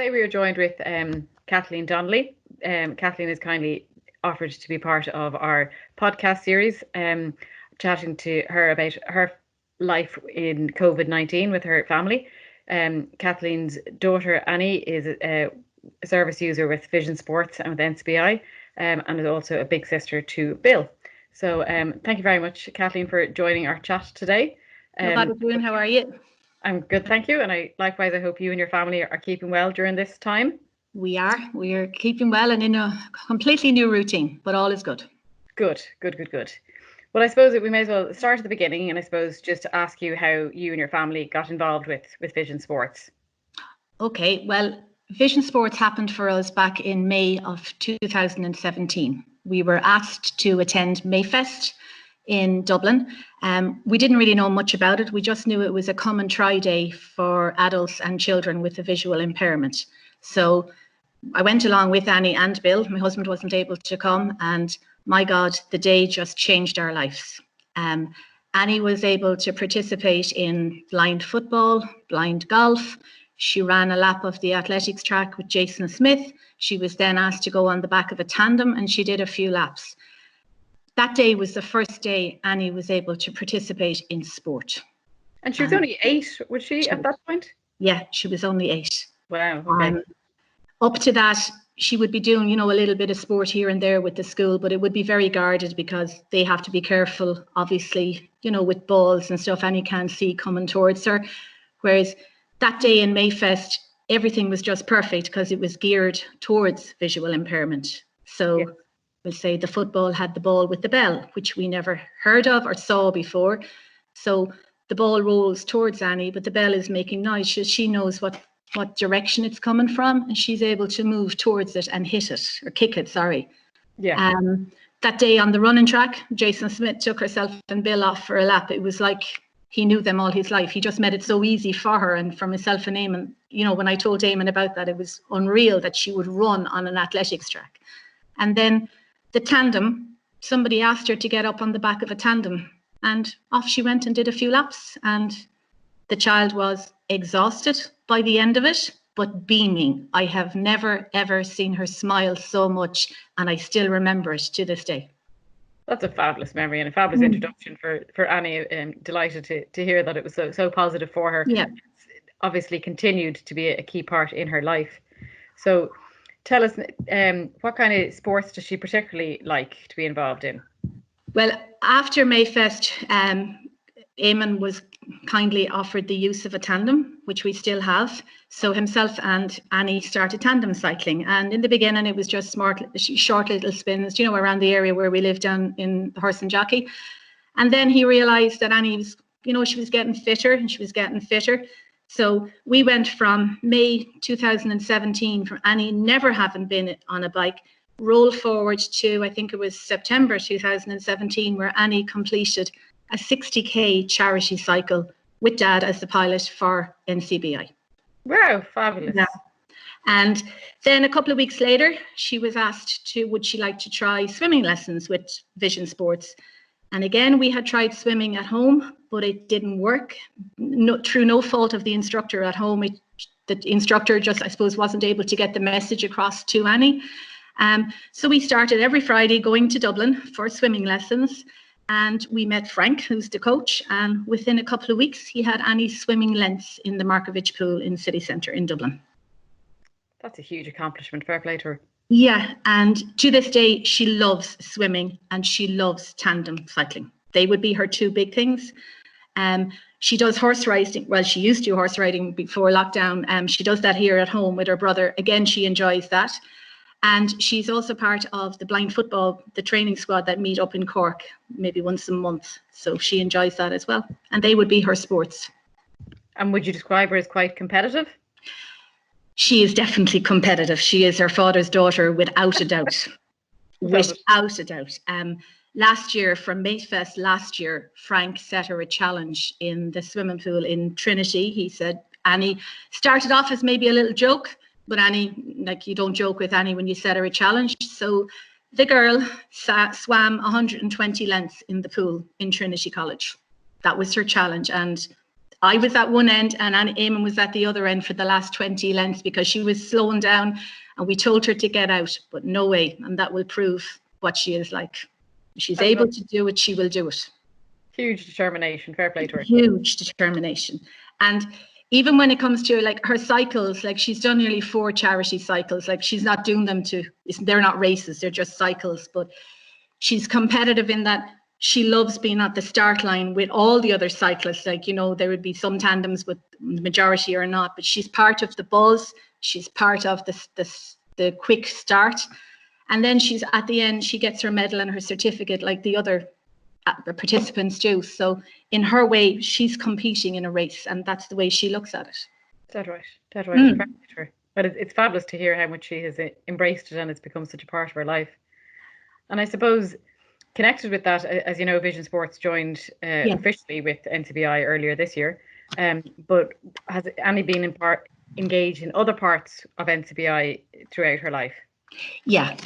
today we are joined with Kathleen Donnelly. Kathleen has kindly offered to be part of our podcast series, chatting to her about her life in COVID-19 with her family. Kathleen's daughter Annie is a service user with Vision Sports and with NCBI, and is also a big sister to Bill. So thank you very much, Kathleen, for joining our chat today. No bother doing. How are you? I'm good, thank you. And I hope you and your family are keeping well during this time. We are keeping well and in a completely new routine, but all is good. Good. Well, I suppose we may as well start at the beginning, and I suppose just to ask you how you and your family got involved with Vision Sports. Okay, well, Vision Sports happened for us back in May of 2017. We were asked to attend Mayfest in Dublin. We didn't really know much about it. We just knew it was a come and try day for adults and children with a visual impairment. So I went along with Annie and Bill. My husband wasn't able to come, and my God, the day just changed our lives. Annie was able to participate in blind football, blind golf. She ran a lap of the athletics track with Jason Smith. She was then asked to go on the back of a tandem, and she did a few laps. That day was the first day Annie was able to participate in sport. And she was only 8, was she at that point? Yeah, she was only 8. Wow, okay. Up to that, she would be doing, a little bit of sport here and there with the school, but it would be very guarded because they have to be careful, obviously, with balls and stuff Annie can't see coming towards her. Whereas that day in Mayfest, everything was just perfect because it was geared towards visual impairment. So yeah. We'll say the football had the ball with the bell, which we never heard of or saw before. So the ball rolls towards Annie, but the bell is making noise. She knows what direction it's coming from, and she's able to move towards it and hit it, or kick it, sorry. Yeah. That day on the running track, Jason Smith took herself and Bill off for a lap. It was like he knew them all his life. He just made it so easy for her and for myself and Eamon. When I told Eamon about that, it was unreal that she would run on an athletics track. And then the tandem, somebody asked her to get up on the back of a tandem, and off she went and did a few laps, and the child was exhausted by the end of it, but beaming. I have never, ever seen her smile so much, and I still remember it to this day. That's a fabulous memory and a fabulous introduction for Annie. Delighted to hear that it was so positive for her. Yeah. It's obviously continued to be a key part in her life. So tell us, what kind of sports does she particularly like to be involved in? Well, after Mayfest, Eamon was kindly offered the use of a tandem, which we still have. So himself and Annie started tandem cycling. And in the beginning, it was just short little spins, around the area where we live down in the Horse and Jockey. And then he realised that Annie was, she was getting fitter and she was getting fitter. So we went from May 2017, from Annie never having been on a bike, roll forward to, I think it was September 2017, where Annie completed a 60k charity cycle with Dad as the pilot for NCBI. Wow, fabulous. Yeah. And then a couple of weeks later, she was asked would she like to try swimming lessons with Vision Sports? And again, we had tried swimming at home, but it didn't work. Through no fault of the instructor at home. The instructor just, I suppose, wasn't able to get the message across to Annie. So we started every Friday going to Dublin for swimming lessons. And we met Frank, who's the coach. And within a couple of weeks, he had Annie's swimming lengths in the Markovich pool in city centre in Dublin. That's a huge accomplishment. Fair play to her. Yeah, and to this day, she loves swimming and she loves tandem cycling. They would be her two big things. She does horse riding. Well, she used to do horse riding before lockdown. She does that here at home with her brother. Again, she enjoys that. And she's also part of the blind football, the training squad that meet up in Cork, maybe once a month. So she enjoys that as well. And they would be her sports. And would you describe her as quite competitive? She is definitely competitive. She is her father's daughter, without a doubt. Without a doubt. Last year, from Mayfest last year, Frank set her a challenge in the swimming pool in Trinity. He said, Annie started off as maybe a little joke, but Annie, you don't joke with Annie when you set her a challenge. So the girl swam 120 lengths in the pool in Trinity College. That was her challenge. And I was at one end and Eamon was at the other end for the last 20 lengths because she was slowing down, and we told her to get out, but no way. And that will prove what she is like. If she's able to do it, she will do it. Huge determination. Fair play to her. Huge determination. And even when it comes to like her cycles, like she's done nearly 4 charity cycles. Like she's not doing them they're not races, they're just cycles. But she's competitive in that she loves being at the start line with all the other cyclists. Like, you know, there would be some tandems, but the majority are not. But she's part of the buzz. She's part of the quick start. And then she's at the end, she gets her medal and her certificate like the other participants do. So in her way, she's competing in a race, and that's the way she looks at it. Dead right. But it's fabulous to hear how much she has embraced it, and it's become such a part of her life. And I suppose connected with that, as you know, Vision Sports joined officially with NCBI earlier this year. But has Annie been engaged in other parts of NCBI throughout her life? Yeah,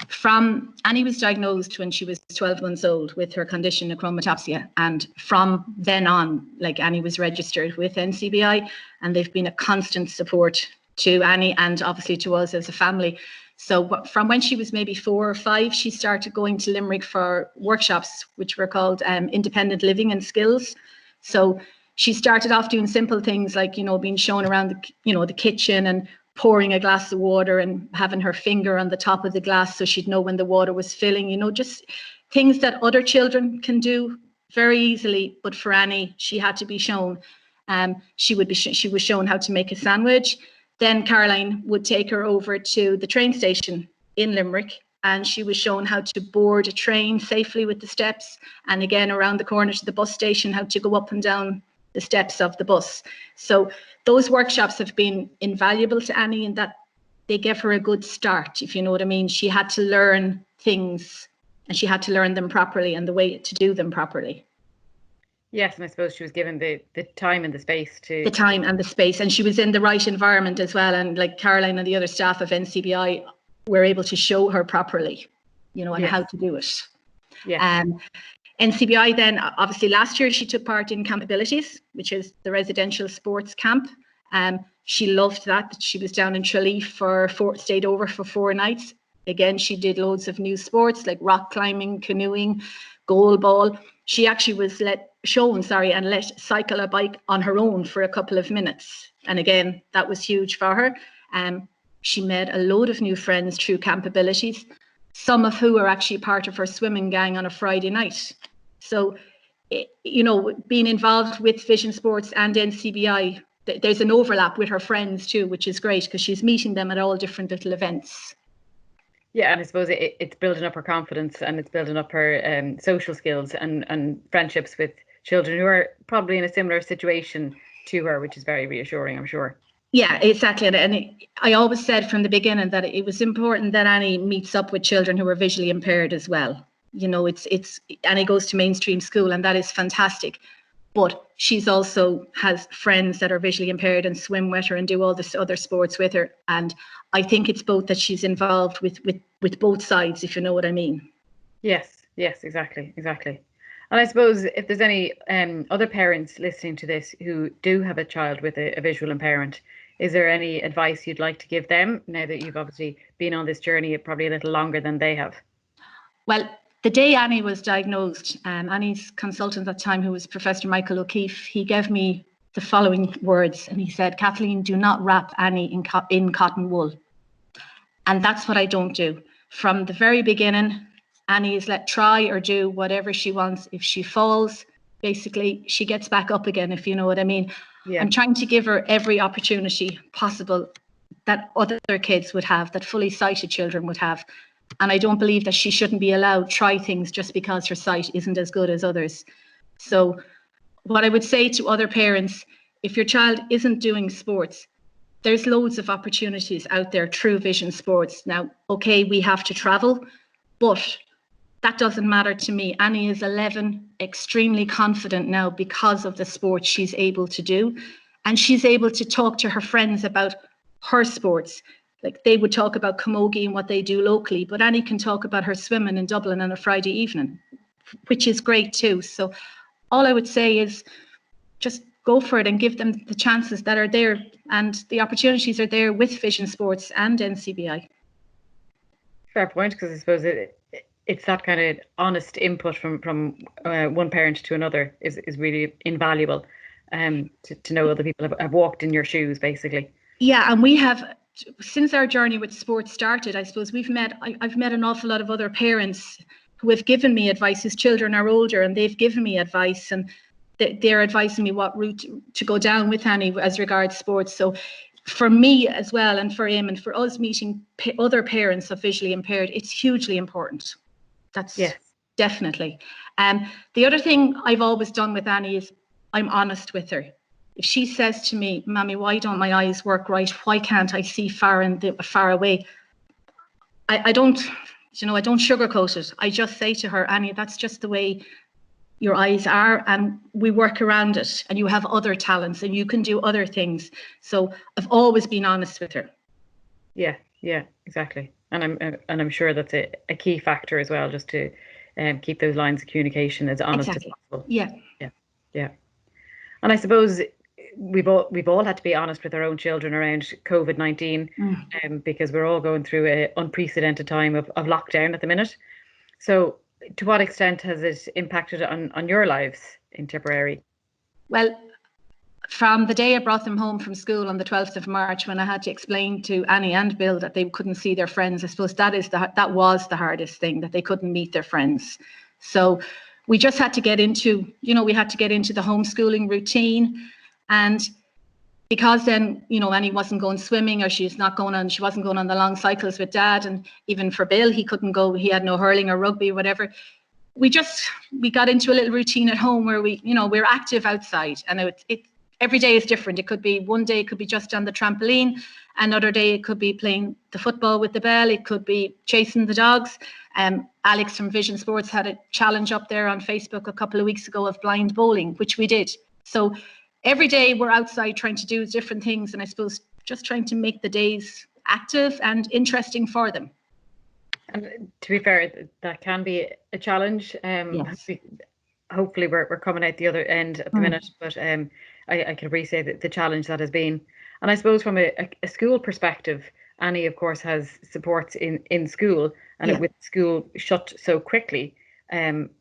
Annie was diagnosed when she was 12 months old with her condition achromatopsia, and from then on, like, Annie was registered with NCBI, and they've been a constant support to Annie and obviously to us as a family. So from when she was maybe 4 or 5, she started going to Limerick for workshops, which were called independent living and skills. So she started off doing simple things like, you know, being shown around the kitchen and pouring a glass of water and having her finger on the top of the glass so she'd know when the water was filling, you know, just things that other children can do very easily. But for Annie, she had to be shown. She was shown how to make a sandwich. Then Caroline would take her over to the train station in Limerick, and she was shown how to board a train safely with the steps, and again around the corner to the bus station, how to go up and down the steps of the bus. So those workshops have been invaluable to Annie in that they gave her a good start, if you know what I mean. She had to learn things, and she had to learn them properly and the way to do them properly. Yes, and I suppose she was given the time and the space to... The time and the space, and she was in the right environment as well. And like Caroline and the other staff of NCBI were able to show her properly, you know, and how to do it. Yeah. NCBI then, obviously last year she took part in Camp Abilities, which is the residential sports camp. She loved that. She was down in Tralee stayed over for 4 nights. Again, she did loads of new sports like rock climbing, canoeing, goal ball. She actually was let cycle a bike on her own for a couple of minutes. And again, that was huge for her. She made a load of new friends through Camp Abilities, some of who are actually part of her swimming gang on a Friday night. So, you know, being involved with Vision Sports and NCBI, there's an overlap with her friends too, which is great because she's meeting them at all different little events. Yeah, and I suppose it's building up her confidence, and it's building up her social skills and friendships with children who are probably in a similar situation to her, which is very reassuring, I'm sure. Yeah, exactly. And I always said from the beginning that it was important that Annie meets up with children who are visually impaired as well. You know, Annie goes to mainstream school, and that is fantastic. But she's also has friends that are visually impaired and swim with her and do all this other sports with her. And I think it's both that she's involved with both sides, if you know what I mean. Yes, exactly. And I suppose if there's any other parents listening to this who do have a child with a visual impairment, is there any advice you'd like to give them now that you've obviously been on this journey probably a little longer than they have? Well, the day Annie was diagnosed, Annie's consultant at the time, who was Professor Michael O'Keefe, he gave me the following words, and he said, "Kathleen, do not wrap Annie in cotton wool." And that's what I don't do. From the very beginning, Annie is let try or do whatever she wants. If she falls, basically, she gets back up again, if you know what I mean. Yeah. I'm trying to give her every opportunity possible that other kids would have, that fully sighted children would have. And I don't believe that she shouldn't be allowed to try things just because her sight isn't as good as others. So what I would say to other parents, if your child isn't doing sports, there's loads of opportunities out there through Vision Sports. Now, okay, we have to travel, but that doesn't matter to me. Annie is 11, extremely confident now because of the sports she's able to do. And she's able to talk to her friends about her sports. Like, they would talk about camogie and what they do locally, but Annie can talk about her swimming in Dublin on a Friday evening, which is great too. So all I would say is just go for it and give them the chances that are there, and the opportunities are there with Vision Sports and NCBI. Fair point, because I suppose it's that kind of honest input from one parent to another is really invaluable. To know other people have walked in your shoes, basically. Yeah, and we have, since our journey with sports started, I suppose I've met an awful lot of other parents who have given me advice, whose children are older, and they've given me advice, and they're advising me what route to go down with Annie as regards sports. So for me as well, and for him, and for us meeting other parents of visually impaired, it's hugely important. That's definitely. The other thing I've always done with Annie is I'm honest with her. If she says to me, "Mommy, why don't my eyes work right? Why can't I see far away?" I don't, I don't sugarcoat it. I just say to her, "Annie, that's just the way your eyes are, and we work around it, and you have other talents and you can do other things." So I've always been honest with her. Yeah, exactly. And I'm sure that's a key factor as well, just to keep those lines of communication as honest as possible. Yeah. And I suppose we've all had to be honest with our own children around COVID-19, because we're all going through an unprecedented time of lockdown at the minute. So to what extent has it impacted on your lives in Tipperary? Well, from the day I brought them home from school on the 12th of March, when I had to explain to Annie and Bill that they couldn't see their friends, I suppose that was the hardest thing, that they couldn't meet their friends. So we just had to get into, the homeschooling routine. And because then, Annie wasn't going swimming, or she wasn't going on the long cycles with Dad. And even for Bill, he couldn't go, he had no hurling or rugby or whatever. We got into a little routine at home where we're active outside, and every day is different. It could be one day, it could be just on the trampoline. Another day, it could be playing the football with the bell. It could be chasing the dogs. Alex from Vision Sports had a challenge up there on Facebook a couple of weeks ago of blind bowling, which we did. So every day we're outside trying to do different things, and I suppose just trying to make the days active and interesting for them. And to be fair, that can be a challenge. Yes. Hopefully we're coming out the other end at the minute, but I can appreciate the challenge that has been. And I suppose from a school perspective, Annie, of course, has supports in school, and with school shut so quickly,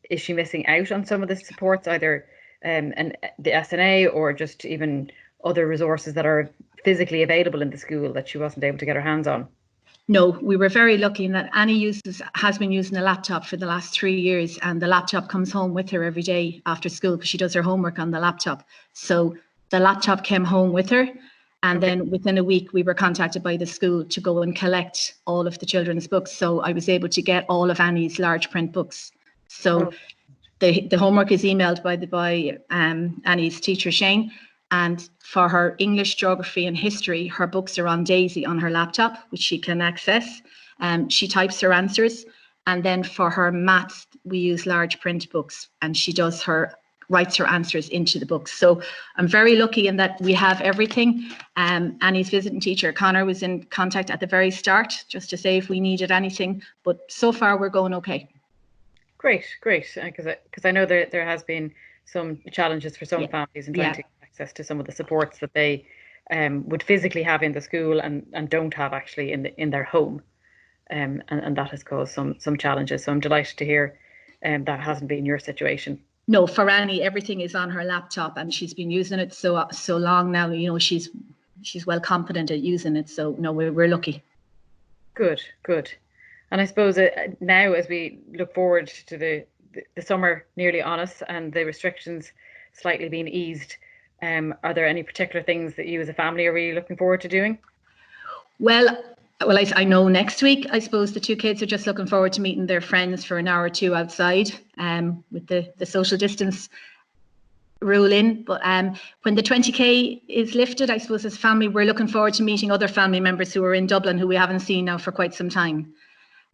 is she missing out on some of the supports, either and the SNA or just even other resources that are physically available in the school that she wasn't able to get her hands on? No, we were very lucky in that Annie has been using a laptop for the last 3 years, and the laptop comes home with her every day after school because she does her homework on the laptop. So the laptop came home with her, and then within a week we were contacted by the school to go and collect all of the children's books. So I was able to get all of Annie's large print books. So the homework is emailed by Annie's teacher, Shane. And for her English, geography and history, her books are on Daisy on her laptop, which she can access. She types her answers. And then for her maths, we use large print books, and she writes her answers into the books. So I'm very lucky in that we have everything. Annie's visiting teacher, Connor, was in contact at the very start just to say if we needed anything. But so far, we're going okay. Great. Because I know there has been some challenges for some families in trying to get access to some of the supports that they would physically have in the school and don't have actually in their home, and that has caused some challenges. So I'm delighted to hear that hasn't been your situation. No, for Annie, everything is on her laptop, and she's been using it so long now. She's well competent at using it. So no, we're lucky. Good. And I suppose now, as we look forward to the summer nearly on us and the restrictions slightly being eased, are there any particular things that you as a family are really looking forward to doing? Well, I know next week, I suppose the two kids are just looking forward to meeting their friends for an hour or two outside, with the social distance rule in. But when the 20k is lifted, I suppose as a family, we're looking forward to meeting other family members who are in Dublin who we haven't seen now for quite some time.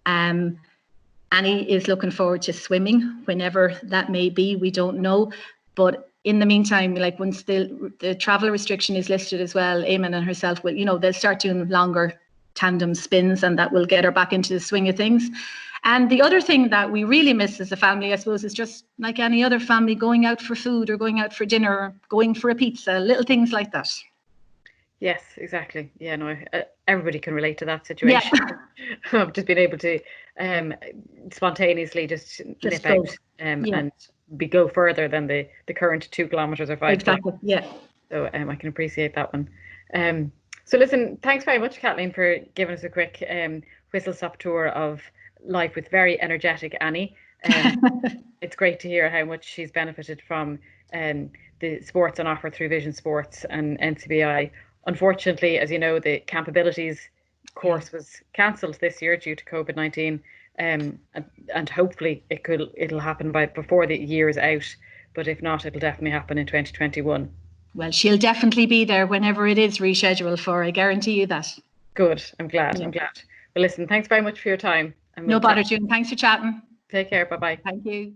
Annie is looking forward to swimming whenever that may be. We don't know. But in the meantime, once the travel restriction is lifted as well, Eamon and herself will, they'll start doing longer tandem spins, and that will get her back into the swing of things. And the other thing that we really miss as a family, I suppose, is just like any other family, going out for food or going out for dinner, or going for a pizza, little things like that. Yes, exactly. Yeah, no, everybody can relate to that situation. Yeah. Of just being able to spontaneously just nip go. out and go further than the current 2 kilometers or 5 Exactly. kilometers. Yeah. So I can appreciate that one. So listen, thanks very much, Kathleen, for giving us a quick whistle-stop tour of life with very energetic Annie. It's great to hear how much she's benefited from the sports on offer through Vision Sports and NCBI. Unfortunately, as you know, the Campabilities course was cancelled this year due to COVID-19, and hopefully it'll happen before the year is out. But if not, it'll definitely happen in 2021. Well, she'll definitely be there whenever it is rescheduled for. I guarantee you that. Good. I'm glad. I'm glad. Well, listen, thanks very much for your time. No bother, June. Thanks for chatting. Take care. Bye-bye. Thank you.